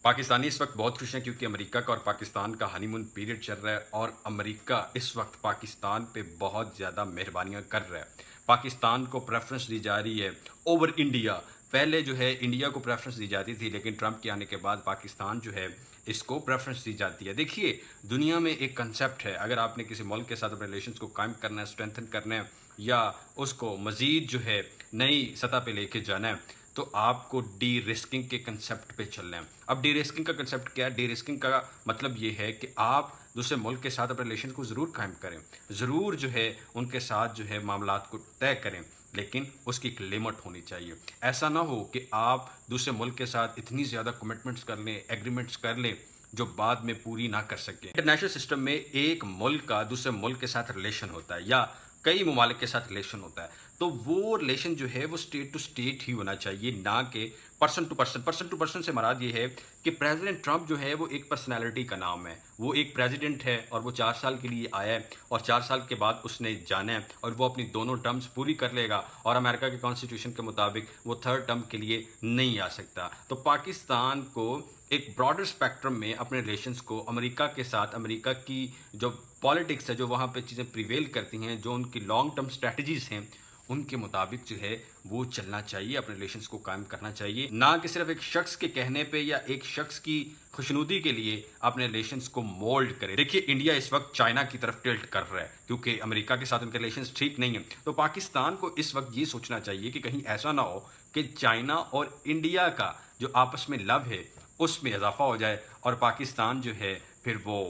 پاکستانی اس وقت بہت خوش ہیں کیونکہ امریکہ کا اور پاکستان کا ہنی مون پیریڈ چل رہا ہے اور امریکہ اس وقت پاکستان پہ بہت زیادہ مہربانیاں کر رہا ہے۔ پاکستان کو پریفرنس دی جا رہی ہے اوور انڈیا۔ پہلے جو ہے انڈیا کو پریفرنس دی جاتی تھی، لیکن ٹرمپ کے آنے کے بعد پاکستان جو ہے اس کو پریفرنس دی جاتی ہے۔ دیکھیے، دنیا میں ایک کنسیپٹ ہے، اگر آپ نے کسی ملک کے ساتھ اپنے ریلیشنز کو قائم کرنا ہے، اسٹرینتھن کرنا ہے یا اس کو مزید جو ہے نئی سطح پہ لے کے جانا ہے، تو آپ کو ڈی رسکنگ کے کنسیپٹ پہ چلنا ہے۔ اب ڈی رسکنگ کا کنسیپٹ کیا ہے؟ ڈی رسکنگ کا مطلب یہ ہے کہ آپ دوسرے ملک کے ساتھ اپنے ریلیشن کو ضرور قائم کریں، ضرور جو ہے ان کے ساتھ جو ہے معاملات کو طے کریں، لیکن اس کی ایک لمٹ ہونی چاہیے۔ ایسا نہ ہو کہ آپ دوسرے ملک کے ساتھ اتنی زیادہ کمٹمنٹس کر لیں، ایگریمنٹس کر لیں جو بعد میں پوری نہ کر سکیں۔ انٹرنیشنل سسٹم میں ایک ملک کا دوسرے ملک کے ساتھ ریلیشن ہوتا ہے یا کئی ممالک کے ساتھ ریلیشن ہوتا ہے، تو وہ ریلیشن جو ہے وہ اسٹیٹ ٹو اسٹیٹ ہی ہونا چاہیے، نہ کہ person to person. Person to person سے مراد یہ ہے کہ پریزیڈنٹ ٹرمپ جو ہے وہ ایک پرسنالٹی کا نام ہے، وہ ایک پریزیڈنٹ ہے اور وہ 4 سال کے لیے آیا ہے اور 4 سال کے بعد اس نے جانا ہے اور وہ اپنی دونوں ٹرمز پوری کر لے گا اور امریکہ کے کانسٹیٹیوشن کے مطابق وہ 3rd ٹرم کے لیے نہیں آ سکتا۔ تو پاکستان کو ایک براڈر اسپیکٹرم میں اپنے ریلیشنز کو امریکہ کے ساتھ، امریکہ کی جو پالیٹکس ہے، جو وہاں پہ چیزیں پریویل کرتی ہیں، جو ان کی لانگ ٹرم اسٹریٹجیز ہیں، ان کے مطابق جو ہے وہ چلنا چاہیے، اپنے ریلیشنز کو قائم کرنا چاہیے، نہ کہ صرف ایک شخص کے کہنے پہ یا ایک شخص کی خوشنودی کے لیے اپنے ریلیشنز کو مولڈ کرے۔ دیکھیے، انڈیا اس وقت چائنا کی طرف ٹلٹ کر رہا ہے کیونکہ امریکہ کے ساتھ ان کے ریلیشنز ٹھیک نہیں ہیں، تو پاکستان کو اس وقت یہ سوچنا چاہیے کہ کہیں ایسا نہ ہو کہ چائنا اور انڈیا کا جو آپس میں لو ہے اس میں اضافہ ہو جائے اور پاکستان جو ہے پھر وہ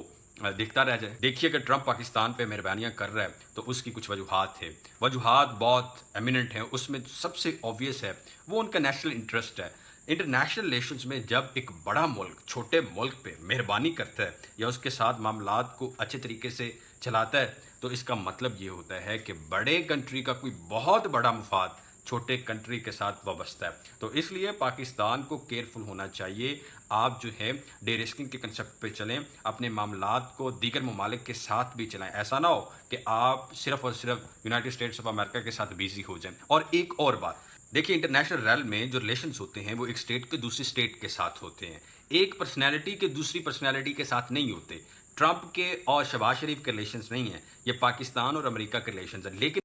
دیکھتا رہ جائے۔ دیکھیے، اگر ٹرمپ پاکستان پہ مہربانیاں کر رہا ہے تو اس کی کچھ وجوہات ہیں، وجوہات بہت ایمیننٹ ہیں۔ اس میں سب سے اوبویس ہے وہ ان کا نیشنل انٹرسٹ ہے۔ انٹرنیشنل ریلیشنز میں جب ایک بڑا ملک چھوٹے ملک پہ مہربانی کرتا ہے یا اس کے ساتھ معاملات کو اچھے طریقے سے چلاتا ہے، تو اس کا مطلب یہ ہوتا ہے کہ بڑے کنٹری کا کوئی بہت بڑا مفاد چھوٹے کنٹری کے ساتھ وابستہ ہے۔ تو اس لیے پاکستان کو کیئرفل ہونا چاہیے۔ آپ جو ہے ڈی رسکنگ کے کنسیپٹ پہ چلیں، اپنے معاملات کو دیگر ممالک کے ساتھ بھی چلائیں۔ ایسا نہ ہو کہ آپ صرف اور صرف یونائٹڈ اسٹیٹس آف امریکہ کے ساتھ بیزی ہو جائیں۔ اور ایک اور بات، دیکھیے، انٹرنیشنل ریل میں جو ریلیشنز ہوتے ہیں وہ ایک اسٹیٹ کے دوسری اسٹیٹ کے ساتھ ہوتے ہیں، ایک پرسنالٹی کے دوسری پرسنالٹی کے ساتھ نہیں ہوتے۔ ٹرمپ کے اور شہباز شریف کے ریلیشنز نہیں ہیں، یہ پاکستان اور امریکہ کے ریلیشنز ہیں، لیکن